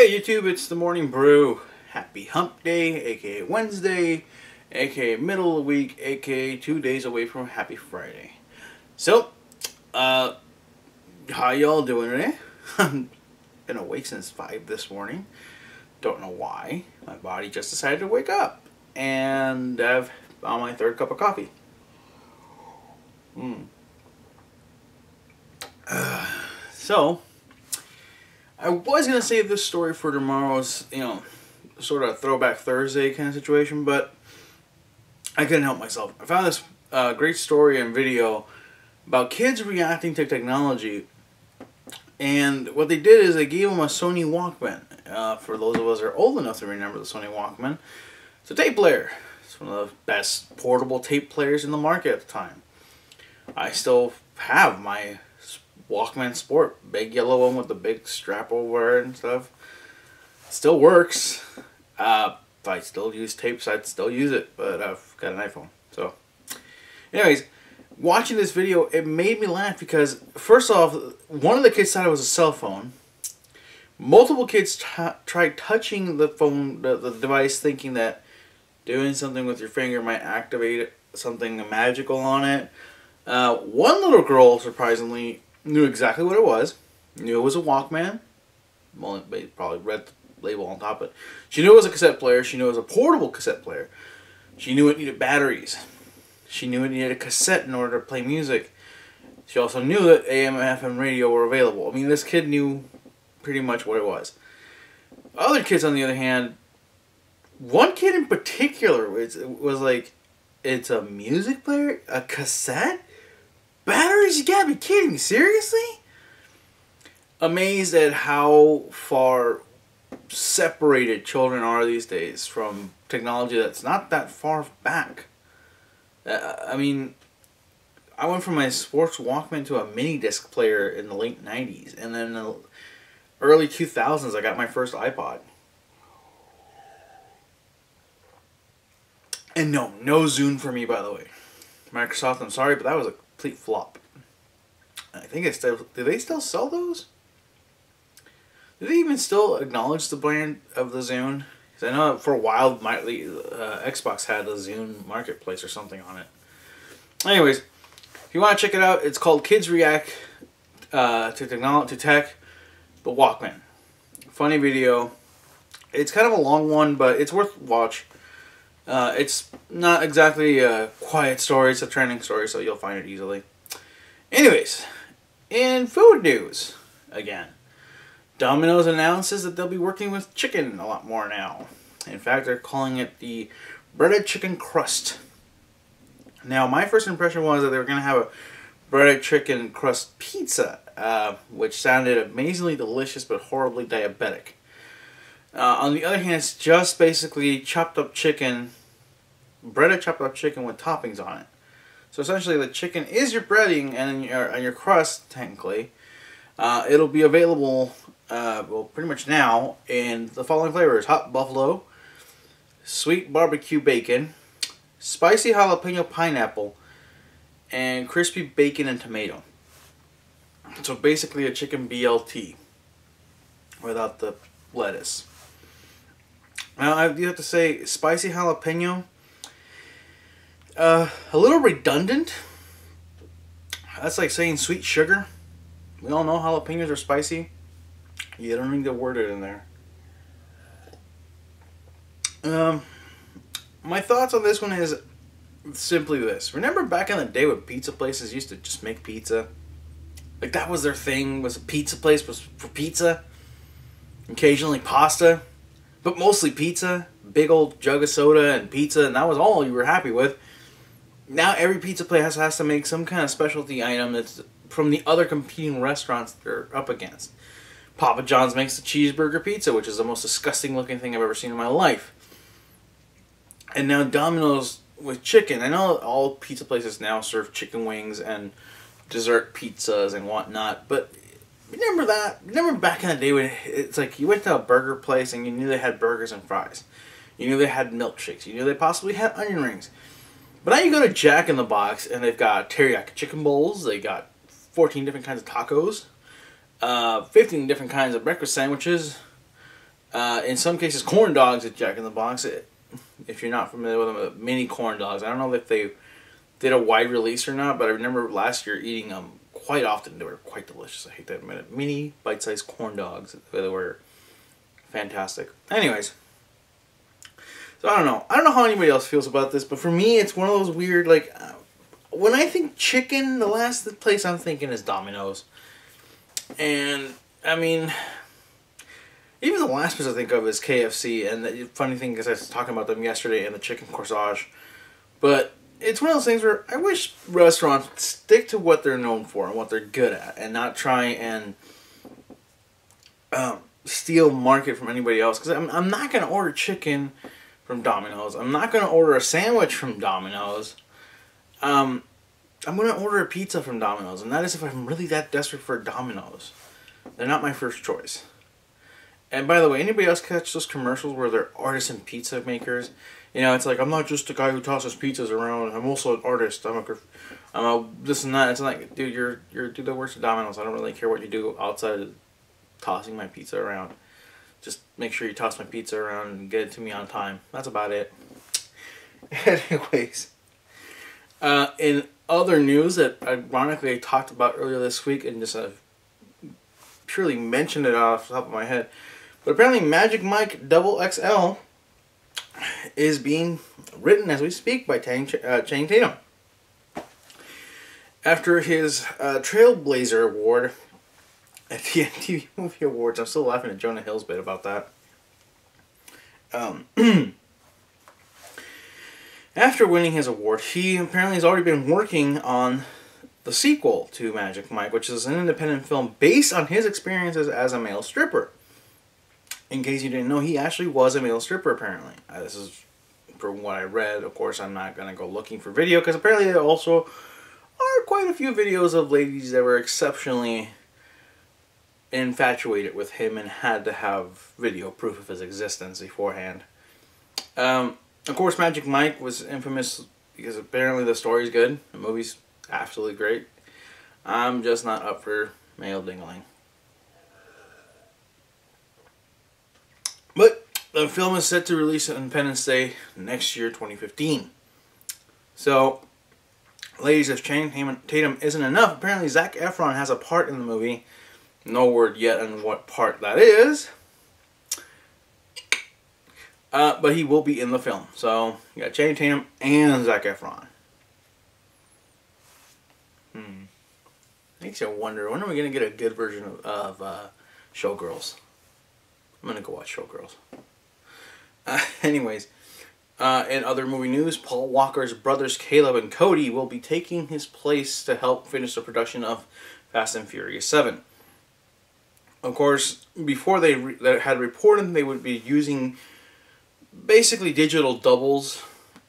Hey YouTube, it's the Morning Brew. Happy Hump Day, aka Wednesday, aka middle of the week, aka 2 days away from Happy Friday. So, how y'all doing today? I've been awake since 5 this morning. Don't know why. My body just decided to wake up. And I've on my third cup of coffee. So, I was going to save this story for tomorrow's, sort of throwback Thursday kind of situation, but I couldn't help myself. I found this great story and video about kids reacting to technology, and what they did is they gave them a Sony Walkman. For those of us that are old enough to remember the Sony Walkman, it's a tape player. It's one of the best portable tape players in the market at the time. I still have my Walkman Sport, big yellow one with the big strap over it and stuff. Still works. If I still use tapes, I'd still use it, but I've got an iPhone. So, anyways, watching this video, it made me laugh because, first off, one of the kids thought it was a cell phone. Multiple kids tried touching the phone, the device, thinking that doing something with your finger might activate something magical on it. One little girl, surprisingly, knew exactly what it was. Knew it was a Walkman. Well, they probably read the label on top of it. She knew it was a cassette player. She knew it was a portable cassette player. She knew it needed batteries. She knew it needed a cassette in order to play music. She also knew that AM and FM radio were available. I mean, this kid knew pretty much what it was. Other kids, on the other hand, one kid in particular was like, it's a music player? A cassette? Batteries? You gotta be kidding me, seriously? Amazed at how far separated children are these days from technology that's not that far back. I mean, I went from my sports Walkman to a mini disc player in the late 90s, and then in the early 2000s I got my first iPod. And no Zune for me, by the way. Microsoft, I'm sorry, but that was a complete flop. I think it's still, do they still sell those? Do they even still acknowledge the brand of the Zune? Because I know for a while, Xbox had a Zune Marketplace or something on it. Anyways, if you want to check it out, it's called Kids React to Tech, the Walkman. Funny video. It's kind of a long one, but it's worth watch. It's not exactly a quiet story, it's a trending story, so you'll find it easily. Anyways, in food news, again, Dominoes announces that they'll be working with chicken a lot more now. In fact, they're calling it the breaded chicken crust. Now, my first impression was that they were going to have a breaded chicken crust pizza, which sounded amazingly delicious but horribly diabetic. On the other hand, it's just basically chopped up chicken, breaded chopped up chicken with toppings on it. So essentially, the chicken is your breading and your crust, technically. It'll be available, well, pretty much now in the following flavors: hot buffalo, sweet barbecue bacon, spicy jalapeno pineapple, and crispy bacon and tomato. So basically, a chicken BLT without the lettuce. Now, I do have to say, spicy jalapeno, a little redundant. That's like saying sweet sugar. We all know jalapenos are spicy. You don't need to word it in there. My thoughts on this one is simply this. Remember back in the day when pizza places used to just make pizza? Like that was their thing, was a pizza place was for pizza. Occasionally pasta. But mostly pizza, big old jug of soda and pizza, and that was all you were happy with. Now every pizza place has to make some kind of specialty item that's from the other competing restaurants they're up against. Papa John's makes the cheeseburger pizza, which is the most disgusting looking thing I've ever seen in my life. And now Domino's with chicken. I know all pizza places now serve chicken wings and dessert pizzas and whatnot, but remember that? Remember back in the day when it's like you went to a burger place and you knew they had burgers and fries. You knew they had milkshakes. You knew they possibly had onion rings. But now you go to Jack in the Box and they've got teriyaki chicken bowls. They got 14 different kinds of tacos. 15 different kinds of breakfast sandwiches. In some cases, corn dogs at Jack in the Box. If you're not familiar with them, mini corn dogs. I don't know if they did a wide release or not, but I remember last year eating them quite often. They were quite delicious. I hate to admit it. Mini bite-sized corn dogs. They were fantastic. Anyways, so I don't know. I don't know how anybody else feels about this, but for me, it's one of those weird, like, when I think chicken, the last place I'm thinking is Domino's. And, I mean, even the last place I think of is KFC. And the funny thing is I was talking about them yesterday and the chicken corsage. But it's one of those things where I wish restaurants would stick to what they're known for and what they're good at, and not try and steal market from anybody else. Because I'm not going to order chicken from Domino's. I'm not going to order a sandwich from Domino's. I'm going to order a pizza from Domino's, and that is if I'm really that desperate for Domino's. They're not my first choice. And by the way, anybody else catch those commercials where they're artisan pizza makers? You know, it's like, I'm not just a guy who tosses pizzas around. I'm also an artist. I'm a this and that. It's like, dude, you're do the worst of Domino's. I don't really care what you do outside of tossing my pizza around. Just make sure you toss my pizza around and get it to me on time. That's about it. Anyways, in other news that ironically I talked about earlier this week and just purely mentioned it off the top of my head, but apparently Magic Mike XXL is being written as we speak by Channing Tatum. After his Trailblazer Award at the MTV Movie Awards, I'm still laughing at Jonah Hill's bit about that. After winning his award, he apparently has already been working on the sequel to Magic Mike, which is an independent film based on his experiences as a male stripper. In case you didn't know, he actually was a male stripper, apparently. This is from what I read. Of course, I'm not going to go looking for video, because apparently there also are quite a few videos of ladies that were exceptionally infatuated with him and had to have video proof of his existence beforehand. Of course, Magic Mike was infamous because apparently the story's good. The movie's absolutely great. I'm just not up for male dingling. But the film is set to release on Independence Day next year, 2015. So, ladies, if Channing Tatum isn't enough, apparently Zac Efron has a part in the movie. No word yet on what part that is. But he will be in the film. So, you got Channing Tatum and Zac Efron. Makes you wonder, when are we going to get a good version of Showgirls? I'm going to go watch Showgirls. Anyways, in other movie news, Paul Walker's brothers Caleb and Cody will be taking his place to help finish the production of Fast and Furious 7. Of course, before they had reported they would be using basically digital doubles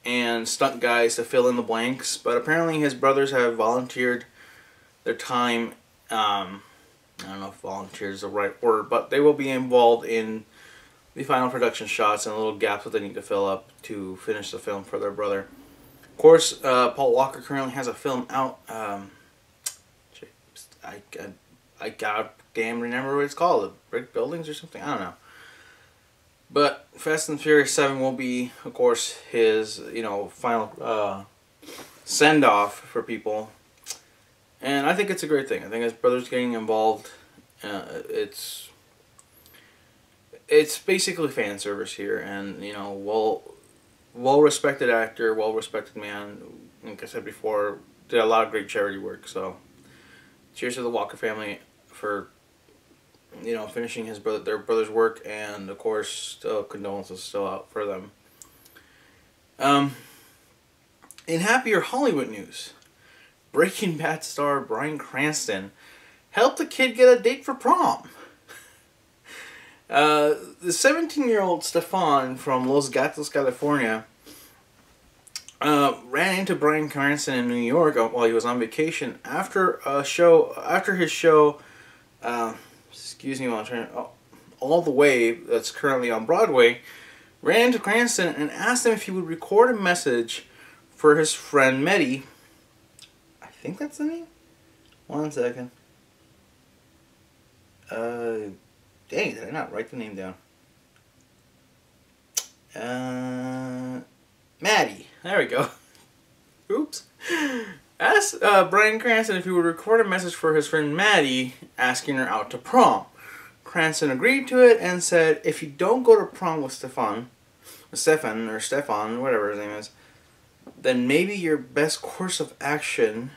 and stunt guys to fill in the blanks, but apparently his brothers have volunteered their time. I don't know if volunteer is the right word, but they will be involved in the final production shots and little gaps that they need to fill up to finish the film for their brother. Of course, Paul Walker currently has a film out. I damn remember what it's called. Brick Buildings or something? I don't know. But Fast and Furious 7 will be, of course, his final send-off for people. And I think it's a great thing. I think his brother's getting involved. It's basically fan service here, and well respected actor, well respected man. Like I said before, did a lot of great charity work. So, cheers to the Walker family for finishing their brother's work, and of course, still condolences still out for them. In happier Hollywood news, Breaking Bad star Bryan Cranston helped a kid get a date for prom. The 17-year-old Stefan from Los Gatos, California, ran into Bryan Cranston in New York while he was on vacation after his show. Excuse me while I'm trying to, All the Way, that's currently on Broadway, ran into Cranston and asked him if he would record a message for his friend Mehdi. I think that's the name? One second. Dang, did I not write the name down? Maddie. There we go. Oops. Asked Bryan Cranston if he would record a message for his friend Maddie, asking her out to prom. Cranston agreed to it and said, if you don't go to prom with Stefan, whatever his name is, then maybe your best course of action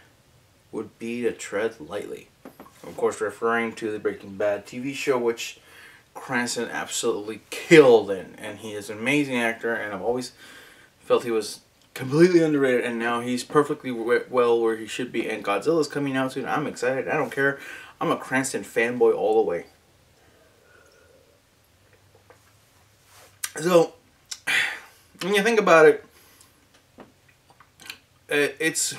would be to tread lightly. Of course, referring to the Breaking Bad TV show, which Cranston absolutely killed in. And he is an amazing actor, and I've always felt he was completely underrated, and now he's perfectly well where he should be. And Godzilla's coming out soon. I'm excited. I don't care. I'm a Cranston fanboy all the way. So, when you think about it, it's...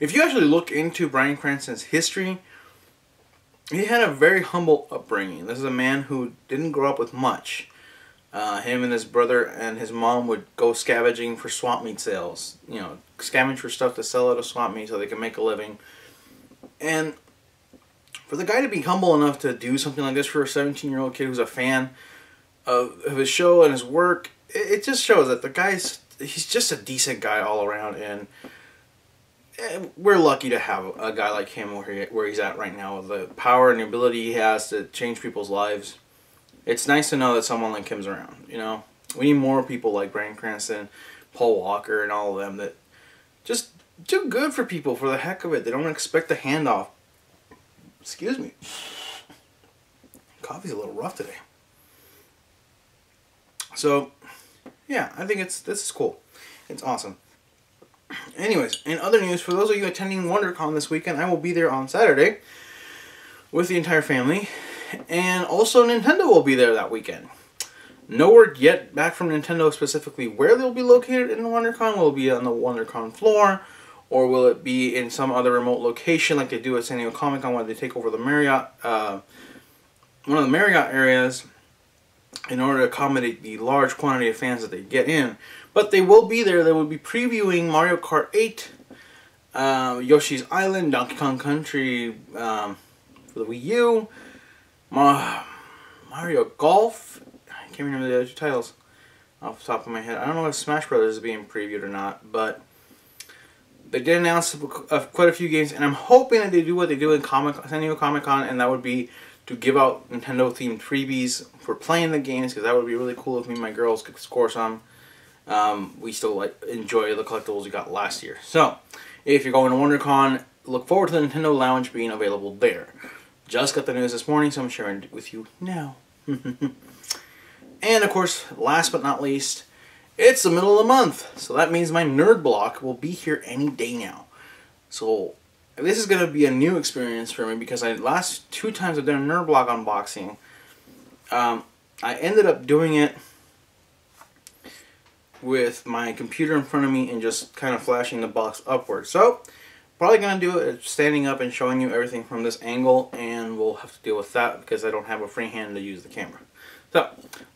If you actually look into Bryan Cranston's history, he had a very humble upbringing. This is a man who didn't grow up with much. Him and his brother and his mom would go scavenging for swap meet sales. You know, scavenge for stuff to sell at a swap meet so they can make a living. And for the guy to be humble enough to do something like this for a 17-year-old kid who's a fan of his show and his work, it just shows that the guy's, he's just a decent guy all around. And we're lucky to have a guy like him where he's at right now, with the power and the ability he has to change people's lives. It's nice to know that someone like him's around, you know. We need more people like Bryan Cranston, Paul Walker, and all of them that just do good for people for the heck of it. They don't expect a handoff. Excuse me. Coffee's a little rough today. So, yeah, I think this is cool. It's awesome. Anyways, in other news, for those of you attending WonderCon this weekend, I will be there on Saturday with the entire family. And also Nintendo will be there that weekend. No word yet back from Nintendo specifically where they'll be located in the WonderCon. Will it be on the WonderCon floor? Or will it be in some other remote location like they do at San Diego Comic-Con, where they take over the Marriott, one of the Marriott areas, in order to accommodate the large quantity of fans that they get in. But they will be there. They will be previewing Mario Kart 8, Yoshi's Island, Donkey Kong Country for the Wii U, Mario Golf. I can't remember the other two titles off the top of my head. I don't know if Smash Brothers is being previewed or not, but they did announce quite a few games, and I'm hoping that they do what they do in San Diego Comic-Con, and that would be to give out Nintendo-themed freebies for playing the games, because that would be really cool if me and my girls could score some. We still enjoy the collectibles we got last year. So, if you're going to WonderCon, look forward to the Nintendo Lounge being available there. Just got the news this morning, so I'm sharing it with you now. And of course, last but not least, it's the middle of the month, so that means my nerd block will be here any day now. So this is going to be a new experience for me, because last two times I've done a nerd block unboxing, I ended up doing it with my computer in front of me and just kind of flashing the box upwards. So probably going to do it standing up and showing you everything from this angle, and we'll have to deal with that because I don't have a free hand to use the camera. So,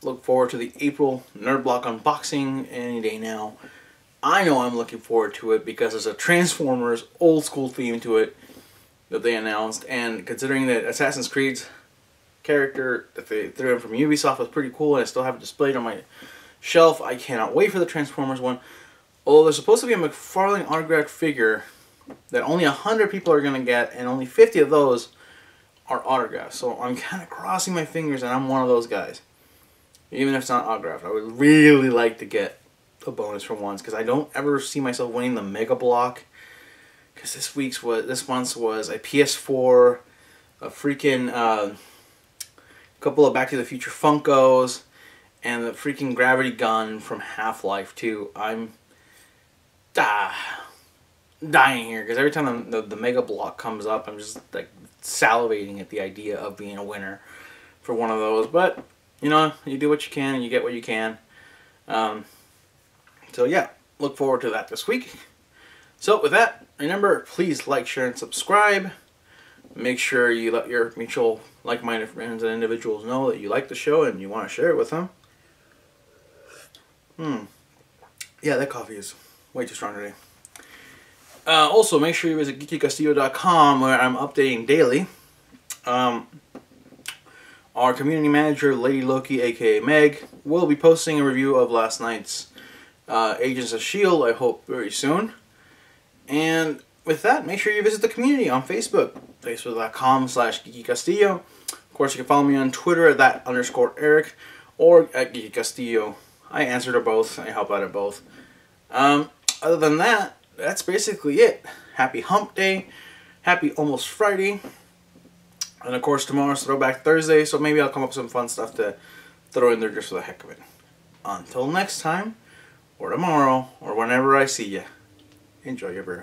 look forward to the April Nerd Block unboxing any day now. I know I'm looking forward to it because there's a Transformers old school theme to it that they announced, and considering that Assassin's Creed's character that they threw in from Ubisoft was pretty cool, and I still have it displayed on my shelf, I cannot wait for the Transformers one. Although there's supposed to be a McFarlane autographed figure that only 100 people are going to get, and only 50 of those are autographed. So I'm kind of crossing my fingers and I'm one of those guys. Even if it's not autographed, I would really like to get a bonus for once, because I don't ever see myself winning the Mega Block. Because this month's was a PS4, a freaking couple of Back to the Future Funkos, and the freaking gravity gun from Half-Life 2. I'm dying here, because every time the Mega Block comes up, I'm just like salivating at the idea of being a winner for one of those. But you know, you do what you can and you get what you can. So yeah, look forward to that this week. So with that, remember, please like, share, and subscribe. Make sure you let your mutual like-minded friends and individuals know that you like the show and you want to share it with them. Yeah, that coffee is way too strong today. Also, make sure you visit geekycastillo.com, where I'm updating daily. Our community manager, Lady Loki, aka Meg, will be posting a review of last night's Agents of S.H.I.E.L.D., I hope very soon. And with that, make sure you visit the community on Facebook, facebook.com/Geeky Castillo. Of course, you can follow me on Twitter at @_Eric or at Geeky Castillo. I answer to both. I help out at both. Other than that, that's basically it. Happy Hump Day. Happy almost Friday. And of course, tomorrow's Throwback Thursday, so maybe I'll come up with some fun stuff to throw in there just for the heck of it. Until next time, or tomorrow, or whenever I see ya, enjoy your brew.